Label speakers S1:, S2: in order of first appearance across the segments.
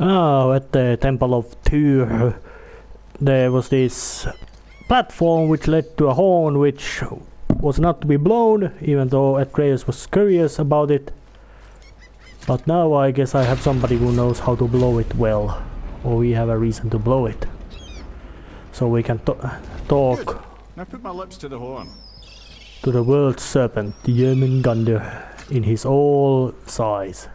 S1: Oh, at the Temple of Tyr, there was this platform which led to a horn which was not to be blown, even though Atreus was curious about it. But now I guess I have somebody who knows how to blow it well, or we have a reason to blow it. So we can talk
S2: Good. Now put my lips to the horn.
S1: to the World Serpent, the Jörmungandr, in his all size.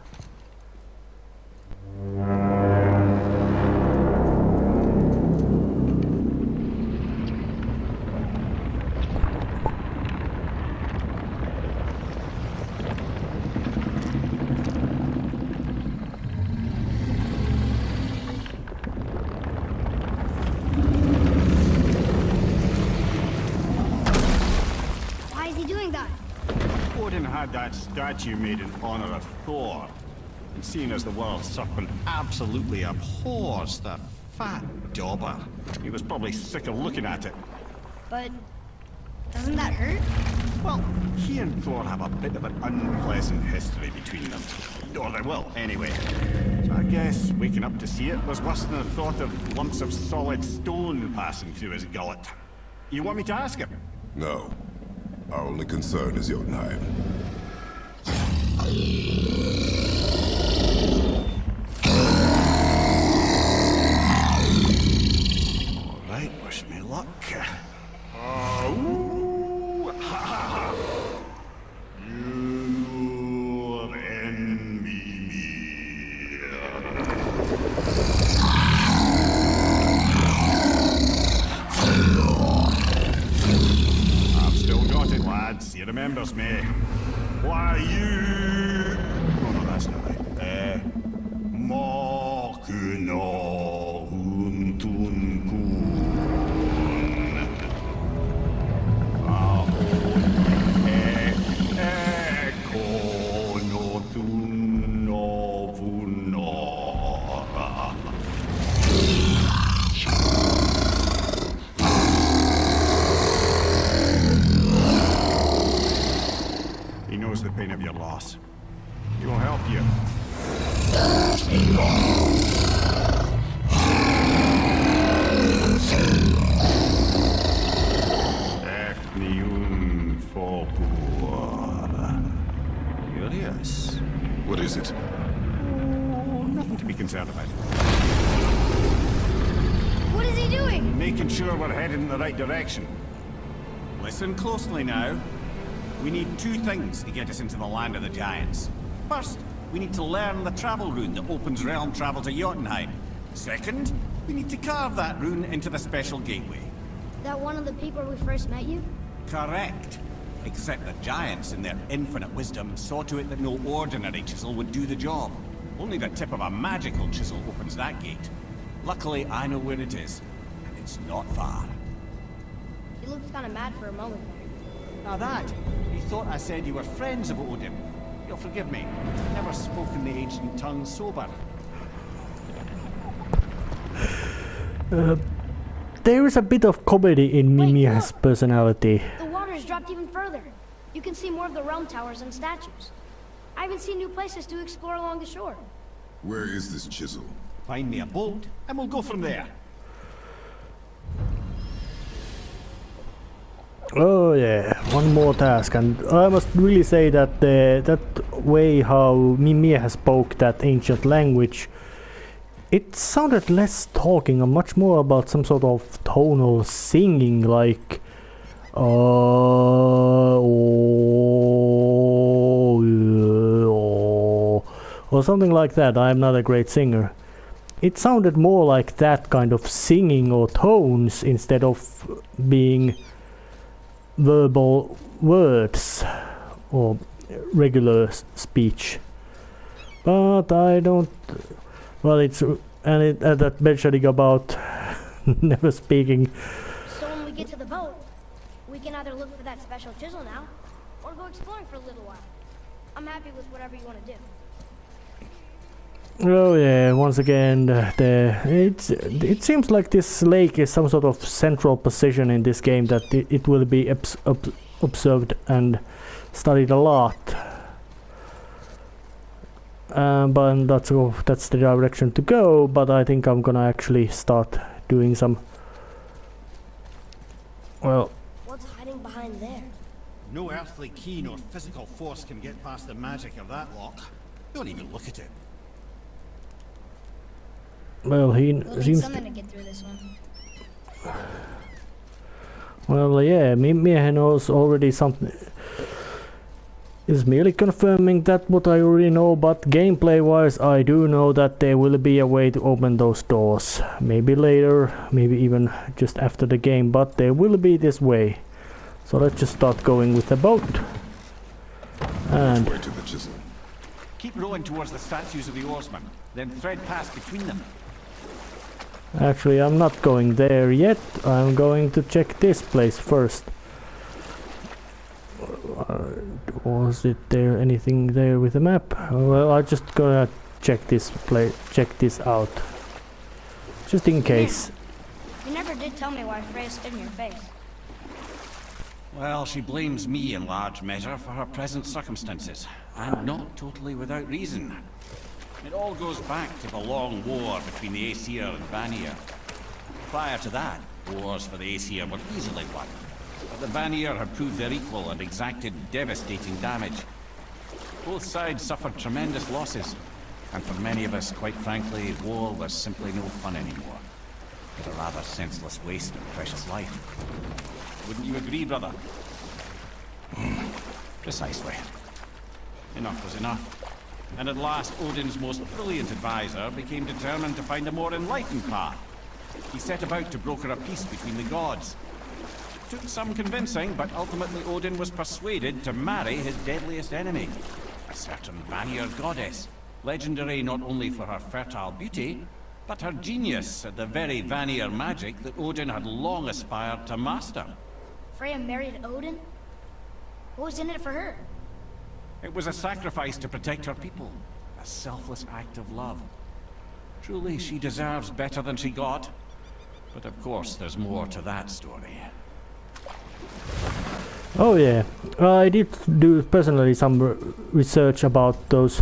S2: Had that statue made in honor of Thor. And seeing as the World Serpent absolutely abhors the fat dauber, he was probably sick of looking at it.
S3: But doesn't that hurt?
S2: Well, he and Thor have a bit of an unpleasant history between them. Or they will, anyway. So I guess waking up to see it was worse than the thought of lumps of solid stone passing through his gullet. You want me to ask him?
S4: No. Our only concern is Jotunheim.
S2: Alright, wish me luck. You're in Mimir. I've still got it, lads. He remembers me. Why, you... Oh, no, that's not right. Makuna Huntunkun. Ahon Ekonotunnovunora. He knows the pain of your loss. He will help you. Efniun Fopur. Curious.
S4: What is it?
S2: Oh, nothing to be concerned about.
S3: What is he doing?
S2: Making sure we're headed in the right direction. Listen closely now. We need two things to get us into the land of the giants. First, we need to learn the travel rune that opens realm travel to Jotunheim. Second, we need to carve that rune into the special gateway.
S3: That one of the people we first met you?
S2: Correct. Except the giants, in their infinite wisdom, saw to it that no ordinary chisel would do the job. Only the tip of a magical chisel opens that gate. Luckily, I know where it is, and it's not far.
S3: He looked kind of mad for a moment there.
S2: Now that, he thought I said you were friends of Odin. You'll forgive me. Never spoken the ancient tongue sober.
S1: There is a bit of comedy in Mimir's personality.
S3: The water's dropped even further. You can see more of the realm towers and statues. I even see new places to explore along the shore.
S4: Where is this chisel?
S2: Find me a boat, and we'll go from there.
S1: Oh yeah, one more task, and I must really say that that way how Mimir has spoke that ancient language, it sounded less talking and much more about some sort of tonal singing, like or something like that. I'm not a great singer. It sounded more like that kind of singing or tones instead of being verbal words or regular speech. But I don't. Well, it's and that mentioning about never speaking.
S3: So when we get to the boat, we can either look for that special chisel now, or go exploring for a little while. I'm happy with whatever you want to do.
S1: Oh yeah, once again, it seems like this lake is some sort of central position in this game, that it will be observed and studied a lot. but that's the direction to go. But I think I'm gonna actually start doing some. Well,
S3: What's hiding behind there?
S2: No earthly key nor physical force can get past the magic of that lock. Don't even look at it.
S1: well, he
S3: We'll need
S1: seems.
S3: something to get through this one.
S1: Well, yeah, Mimir knows already something. Is merely confirming that what I already know, but gameplay-wise, I do know that there will be a way to open those doors. Maybe later, maybe even just after the game, but there will be this way. So let's just start going with the boat. And
S4: Way to the chisel.
S2: Keep rowing towards the statues of the oarsmen, then thread past between them.
S1: actually, I'm not going there yet. I'm going to check this place first. Was it there anything there with the map? Well, I'm just gonna check this out, just in case.
S3: You never did tell me why Freya spit in your face.
S2: Well, she blames me in large measure for her present circumstances, and not totally without reason. It all goes back to the long war between the Aesir and Vanir. Prior to that, wars for the Aesir were easily won, but the Vanir had proved their equal and exacted devastating damage. Both sides suffered tremendous losses, and for many of us, quite frankly, war was simply no fun anymore. A rather senseless waste of precious life. Wouldn't you agree, brother? Precisely. Enough was enough. And at last, Odin's most brilliant advisor became determined to find a more enlightened path. He set about to broker a peace between the gods. Took some convincing, but ultimately Odin was persuaded to marry his deadliest enemy, a certain Vanir goddess, legendary not only for her fertile beauty, but her genius at the very Vanir magic that Odin had long aspired to master.
S3: Freya married Odin? What was in it for her?
S2: It was a sacrifice to protect her people, a selfless act of love. Truly, she deserves better than she got. But of course, there's more to that story.
S1: Oh yeah, I did do personally some research about those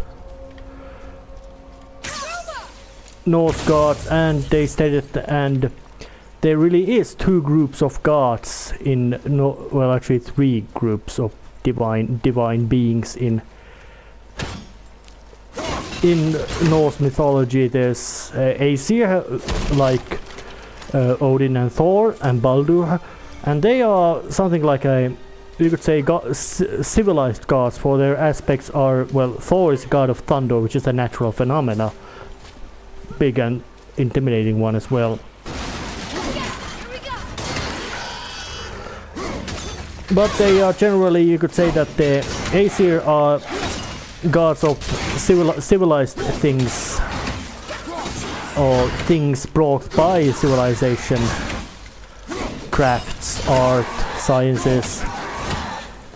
S1: Norse gods, and they stated, and there really is two groups of gods in well, actually three groups of divine beings in Norse mythology. There's Aesir, like Odin and Thor and Baldur, and they are something like you could say civilized gods, for their aspects are, well, Thor is god of thunder, which is a natural phenomena, big and intimidating one as well. But they are generally, you could say that the Aesir are gods of civilized things, or things brought by civilization, crafts, art, sciences,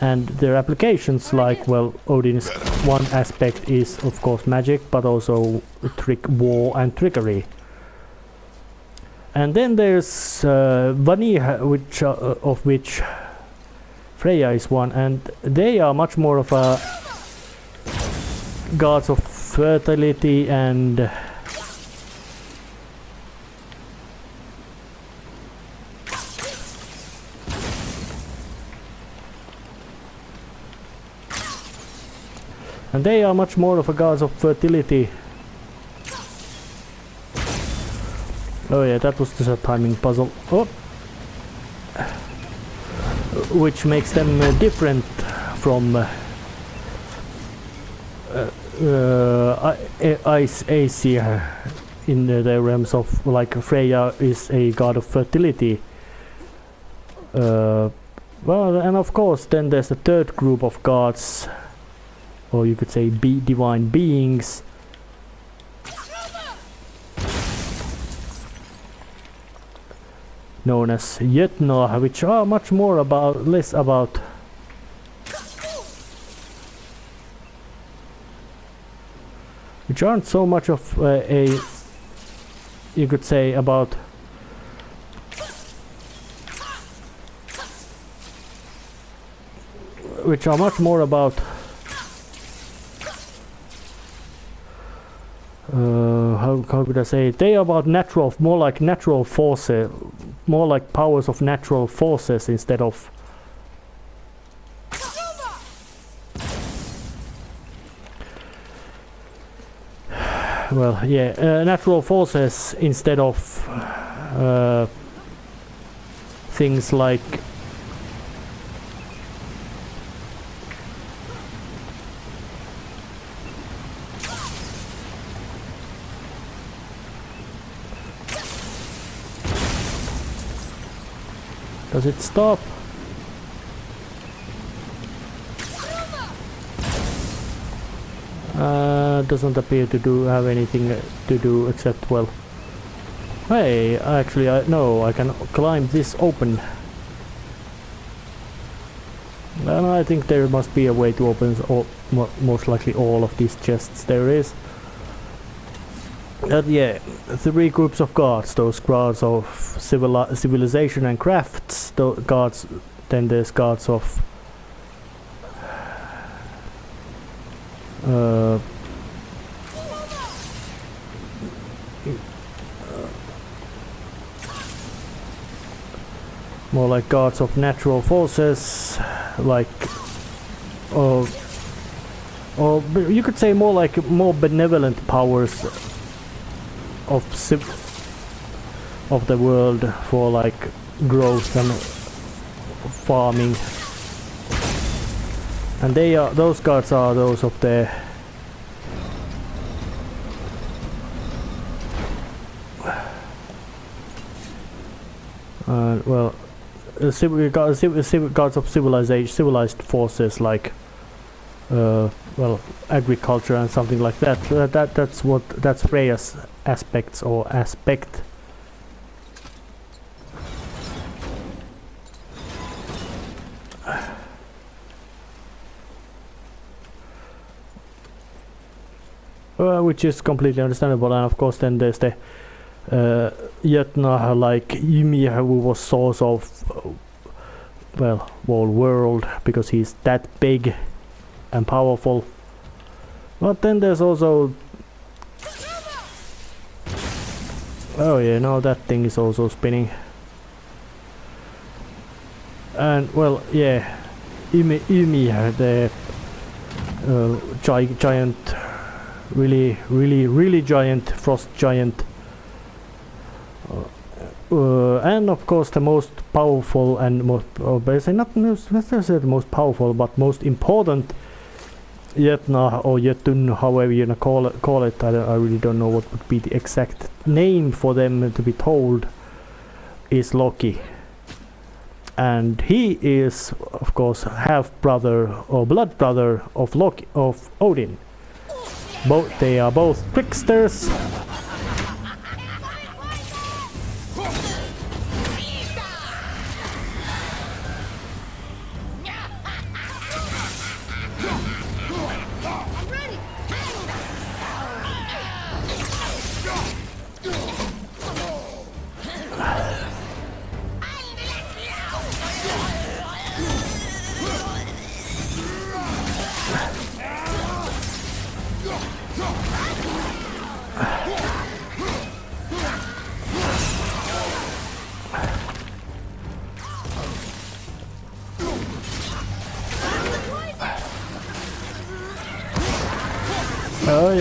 S1: and their applications, like, well, Odin's one aspect is of course magic, but also war and trickery. And then there's Vanir, of which Freya is one, and they are much more of a gods of fertility and they are much more of a gods of fertility. Oh yeah, that was just a timing puzzle. Oh. Which makes them different from Aesir in the realms of, like, Freya is a god of fertility. Well, and of course then there's the third group of gods, or you could say divine beings, known as Jötnar, which are much more less about which aren't so much of you could say about which are much more about how could I say it? They are about natural, more like natural forces, more like powers of natural forces instead of well, yeah, natural forces instead of things like does it stop? Doesn't appear to have anything to do except, well, hey, actually no, I can climb this open. And I think there must be a way to open most likely all of these chests. There is. Yeah, 3 groups of gods. Those gods of civilization and crafts. Gods. Then there's gods of more like gods of natural forces, like or you could say more like more benevolent powers of the world for like growth and farming, and those gods are those of the well, gods of civilization, civilized forces like well, agriculture and something like that. That's Freya's aspects or aspect. Which is completely understandable, and of course then there's the Jötnar, like Mimir, who was source of well, whole world, because he's that big and powerful. But then there's also, oh yeah, now that thing is also spinning. And well, yeah, Mimir, the giant, really giant frost giant. And of course the most powerful and most, basically not necessarily the most powerful, but most important Jötnar or Jötun, however you call it. I really don't know what would be the exact name for them to be told, is Loki. And he is of course half brother or blood brother of Loki, of Odin. They are both tricksters.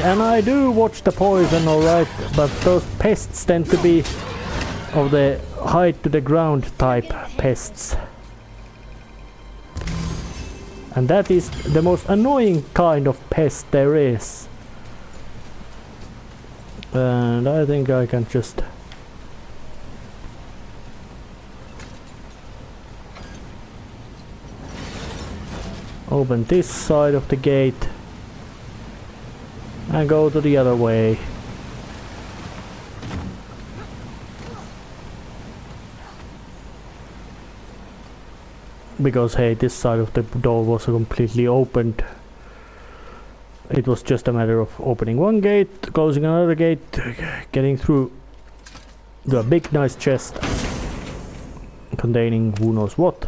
S1: And I do watch the poison, alright, but those pests tend to be of the height to the ground type pests. And that is the most annoying kind of pest there is. And I think I can just open this side of the gate and go to the other way. Because hey, this side of the door was completely opened. It was just a matter of opening one gate, closing another gate, getting through to a big nice chest containing who knows what.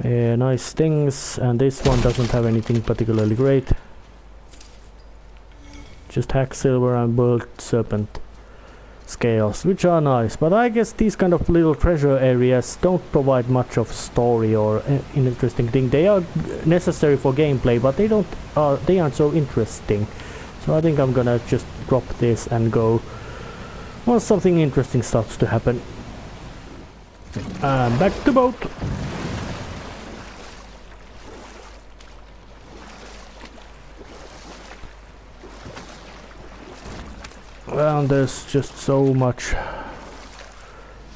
S1: Nice things, and this one doesn't have anything particularly great. Just hack silver and World Serpent scales, which are nice, but I guess these kind of little treasure areas don't provide much of story or interesting thing. They are necessary for gameplay, but they aren't so interesting. So I think I'm gonna just drop this and go once something interesting starts to happen. And back to boat. Well, there's just so much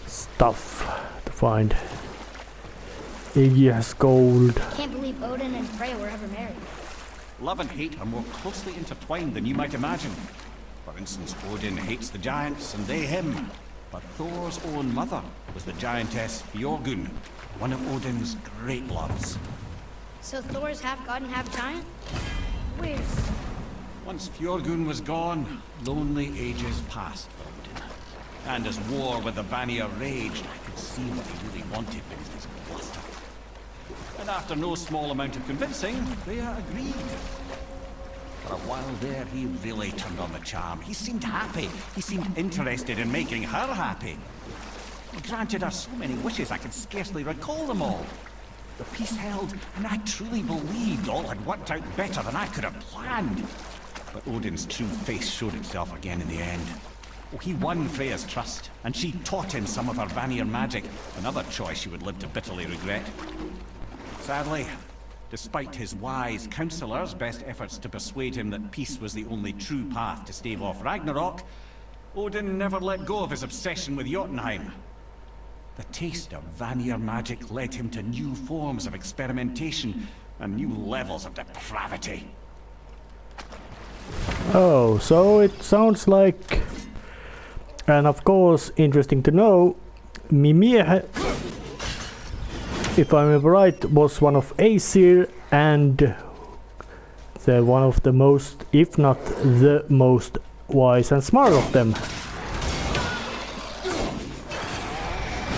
S1: stuff to find. Iggy has gold.
S3: Can't believe Odin and Freya were ever married.
S2: Love and hate are more closely intertwined than you might imagine. For instance, Odin hates the giants and they him. But Thor's own mother was the giantess Fjorgun, one of Odin's great loves.
S3: So Thor's half god and half giant? Weird.
S2: Once Fjorgun was gone, lonely ages passed for Odin. And as war with the Vanir raged, I could see what he really wanted beneath his bluster. And after no small amount of convincing, Freya agreed. For a while there, he really turned on the charm. He seemed happy. He seemed interested in making her happy. He granted her so many wishes I could scarcely recall them all. The peace held, and I truly believed all had worked out better than I could have planned. But Odin's true face showed itself again in the end. Oh, he won Freya's trust, and she taught him some of her Vanir magic, another choice she would live to bitterly regret. Sadly, despite his wise counselors' best efforts to persuade him that peace was the only true path to stave off Ragnarok, Odin never let go of his obsession with Jotunheim. The taste of Vanir magic led him to new forms of experimentation and new levels of depravity.
S1: Oh, so it sounds like, and of course, interesting to know, Mimir, if I remember right, was one of Aesir and one of the most, if not the most wise and smart of them.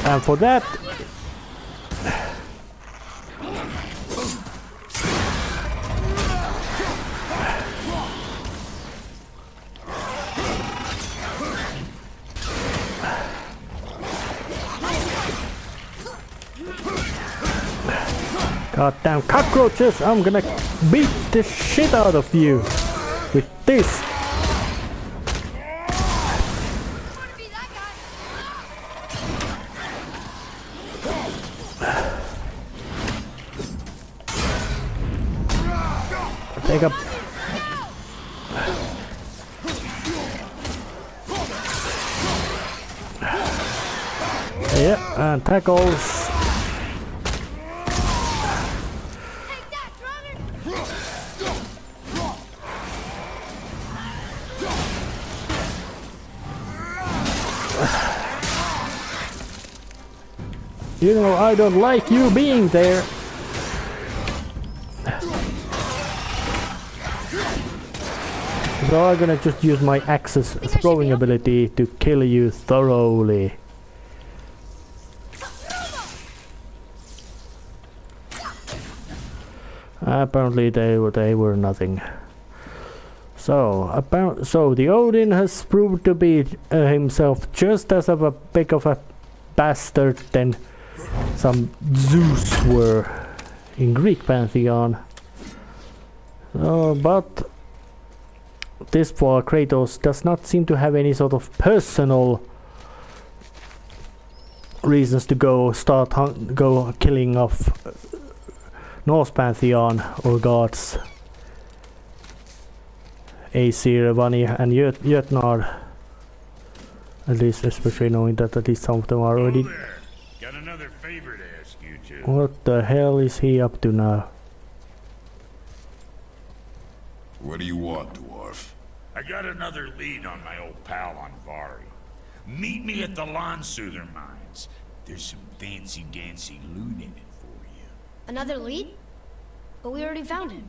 S1: And for that, goddamn cockroaches, I'm gonna beat the shit out of you with this. Take up. Yeah, and tackles. You know, I don't like you being there. So I'm gonna just use my axe's throwing ability to kill you thoroughly. Apparently they were nothing. So the Odin has proved to be himself just as of a big of a bastard than some Zeus were in Greek pantheon. But this for Kratos does not seem to have any sort of personal reasons to go killing off Norse pantheon or gods. Aesir, Vanir and Jotnar. At least, especially knowing that at least some of them are already.
S5: Got another favor to ask you two.
S1: What the hell is he up to now?
S4: What do you want, dwarf?
S5: I got another lead on my old pal on Vari. Meet me at the Lawn-Soother mines. There's some fancy-dancy loot in it for you.
S3: Another lead? But we already found him.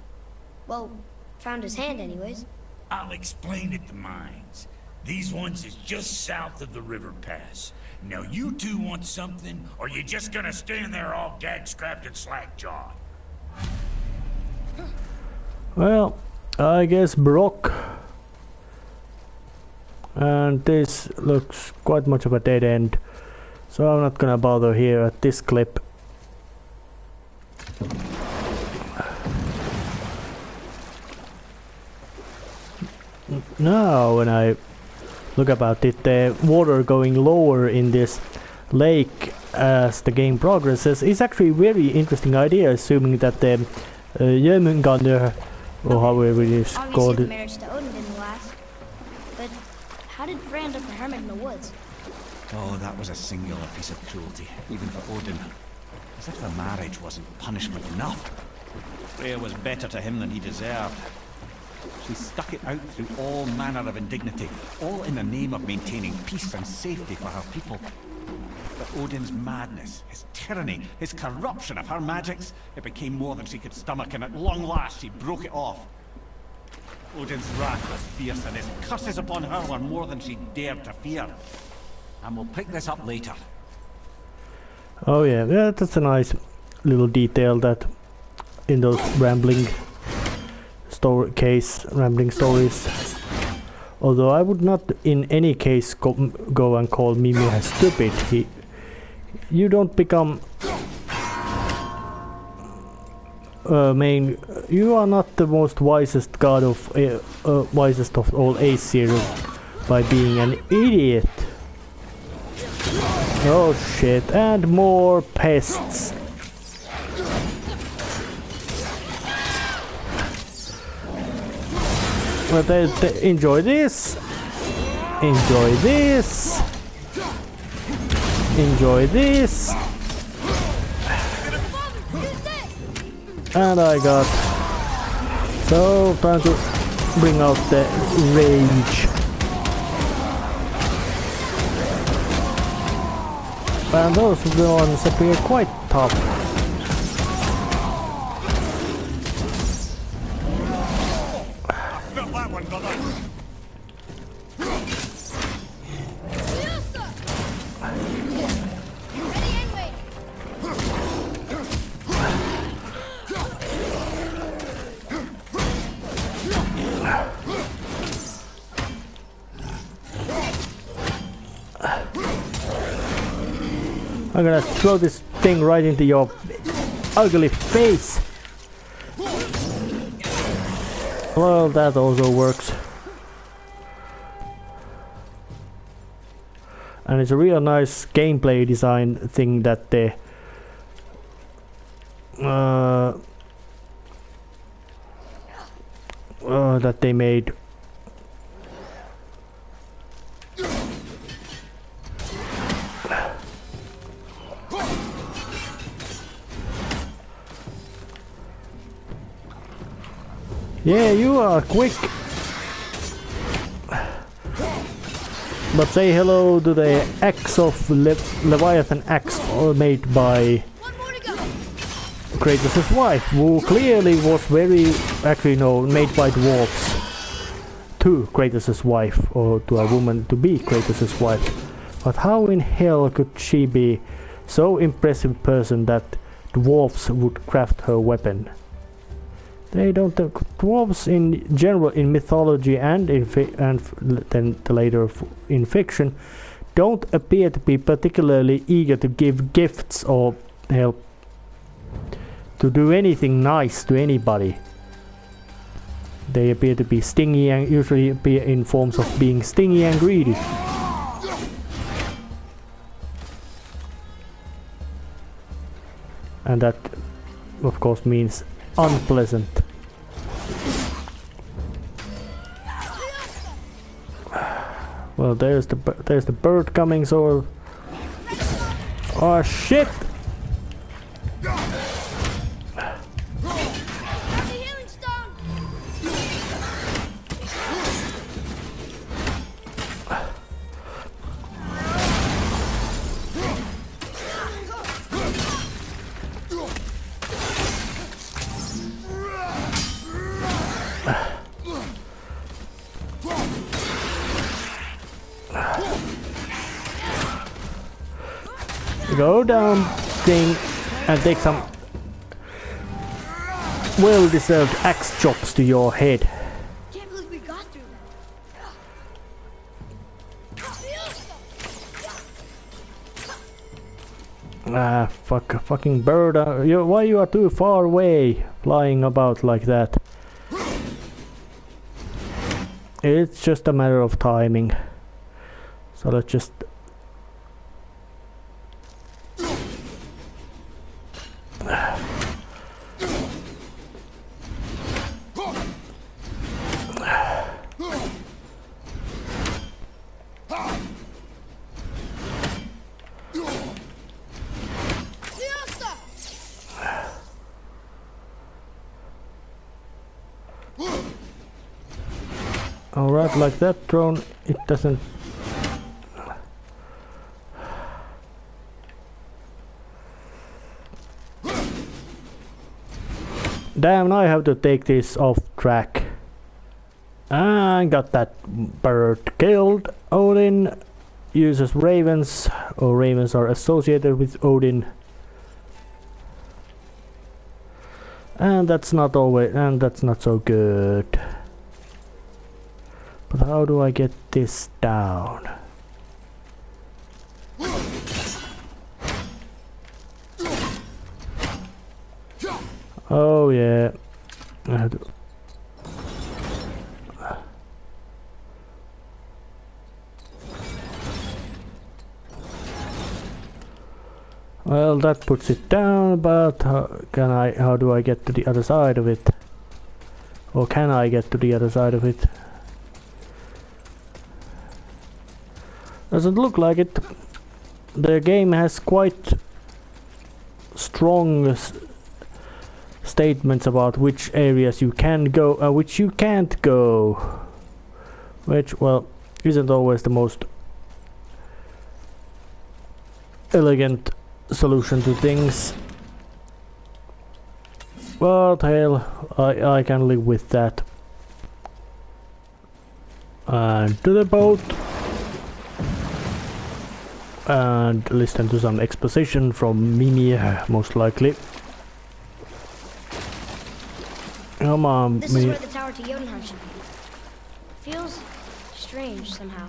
S3: Well, found his hand anyways.
S5: I'll explain at the mines. These ones is just south of the river pass. Now you two want something, or you just gonna stand there all gag-scrapped and slack-jawed?
S1: Well, I guess Brock. And this looks quite much of a dead end, so I'm not gonna bother here at this clip. Now when I look about it, the water going lower in this lake as the game progresses is actually a very interesting idea, assuming that the Jörmungandr, or however it is called.
S3: Obviously the marriage to Odin didn't last. But how did Frey end up a hermit in the woods?
S2: Oh, that was a singular piece of cruelty, even for Odin. As if the marriage wasn't punishment enough. Freya was better to him than he deserved. She stuck it out through all manner of indignity, all in the name of maintaining peace and safety for her people. But Odin's madness, his tyranny, his corruption of her magics, it became more than she could stomach, and at long last she broke it off. Odin's wrath was fierce, and his curses upon her were more than she dared to fear. And we'll pick this up later.
S1: Oh yeah, that's a nice little detail that in those rambling stories. Although I would not in any case go and call Mimir stupid. You don't become you are not the most wisest god of wisest of all Aesir by being an idiot. Oh shit, and more pests. But enjoy this. Enjoy this. Enjoy this. And I got so time to bring out the rage. And those ones appear quite tough.
S2: Got that one, brother.
S1: I'm gonna throw this thing right into your ugly face. Well, that also works. And it's a real nice gameplay design thing that they made. Yeah, you are quick. But say hello to the axe of Leviathan axe made by Kratos' wife, who clearly was made by dwarves to Kratos' wife, or to a woman to be Kratos' wife. But how in hell could she be so impressive person that dwarves would craft her weapon? They don't. Dwarves in general, in mythology and then later in fiction, don't appear to be particularly eager to give gifts or help to do anything nice to anybody. They appear to be stingy and usually appear in forms of being stingy and greedy. And that, of course, means unpleasant. Well, there's the bird coming, so oh shit! Go down, thing, and take some well-deserved axe chops to your head.
S3: Can't believe we got through that.
S1: Fucking bird. Why you are too far away, flying about like that? It's just a matter of timing. So let's just... Alright, like that drone, it doesn't... Damn, now I have to take this off track. I got that bird killed. Odin uses ravens, or ravens are associated with Odin. And that's not always, and that's not so good. But how do I get this down? Oh yeah. I have to... Well, that puts it down, but how do I get to the other side of it? Or can I get to the other side of it? Doesn't look like it. The game has quite strong statements about which areas you can go, which you can't go. Which, well, isn't always the most elegant solution to things. But hell, I can live with that. And to the boat. And listen to some exposition from Mimir, most likely. Come on,
S3: This is where the tower to Jotunheim should be. Feels strange somehow.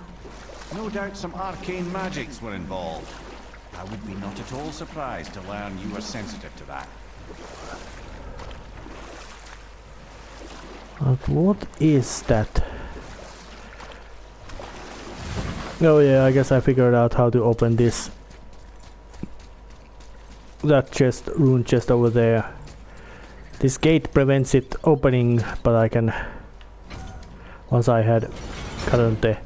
S2: No doubt some arcane magics were involved. I would be not at all surprised to learn you were sensitive to that.
S1: But what is that? Oh yeah, I guess I figured out how to open this. That chest, rune chest over there. This gate prevents it opening, but I can... Once I had gotten the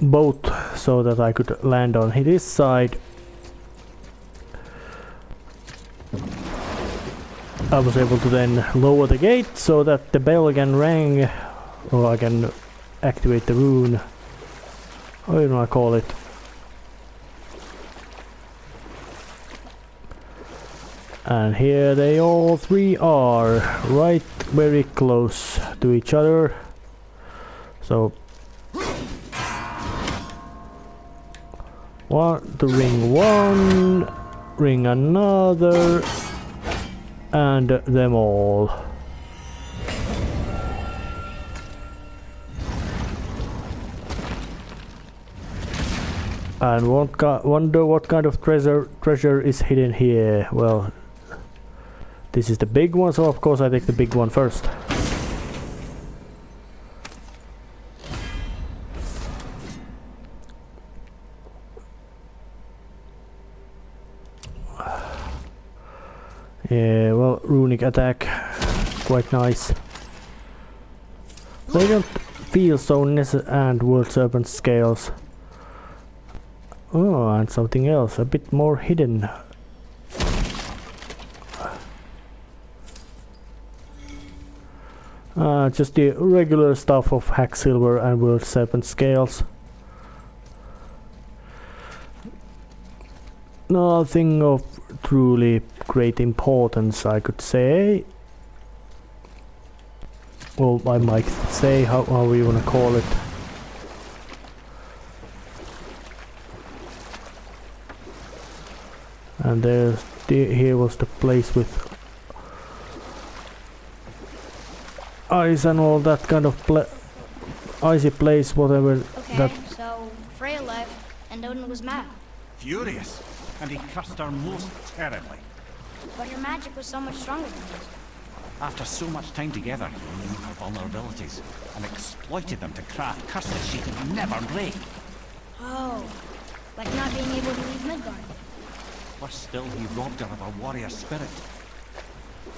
S1: boat so that I could land on this side, I was able to then lower the gate so that the bell can ring, or I can activate the rune. How do I call it? And here they all three are, right very close to each other. So to ring one, ring another, and them all. And wonder what kind of treasure is hidden here. Well, this is the big one, so of course I take the big one first. Yeah, well, runic attack, quite nice. They don't feel so necessary, and World Serpent scales. Oh, and something else, a bit more hidden. Just the regular stuff of hack silver and World Serpent scales. Nothing of truly great importance, I could say. Well, I might say how we wanna call it. And here was the place with ice and all that kind of icy place, whatever.
S3: Okay,
S1: that.
S3: so Freya left, and Odin was mad.
S2: Furious, and he cursed her most terribly.
S3: But her magic was so much stronger than his.
S2: After so much time together, he knew her vulnerabilities and exploited them to craft curses she could never break.
S3: Oh, like not being able to leave Midgard.
S2: Worse still, he robbed her of her warrior spirit.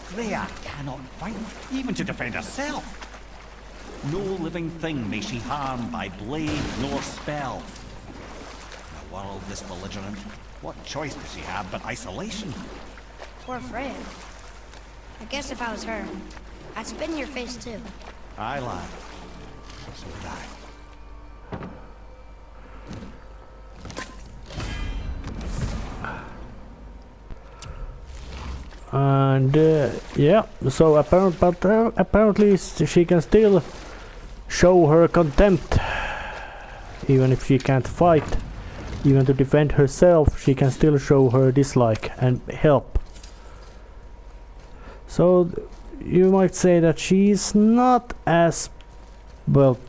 S2: Freya cannot fight, even to defend herself. No living thing may she harm by blade nor spell. In a world this belligerent, what choice does she have but isolation?
S3: Poor Freya. I guess if I was her, I'd spit in your face too.
S2: Aye, lad. So would I.
S1: And yeah, so apparently she can still show her contempt, even if she can't fight. Even to defend herself, she can still show her dislike and help. So you might say that she's not as well.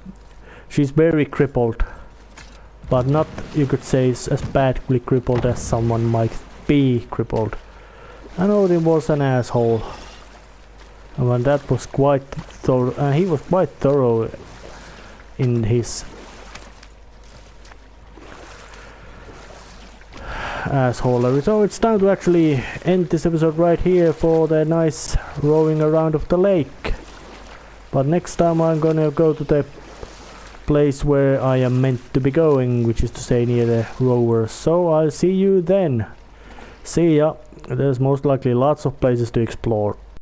S1: She's very crippled, but not, you could say, as badly crippled as someone might be crippled. And Odin was an asshole. And that was quite thorough. He was quite thorough in his assholery. So it's time to actually end this episode right here for the nice rowing around of the lake. But next time I'm gonna go to the place where I am meant to be going, which is to say near the rowers. So I'll see you then. See ya. There's most likely lots of places to explore.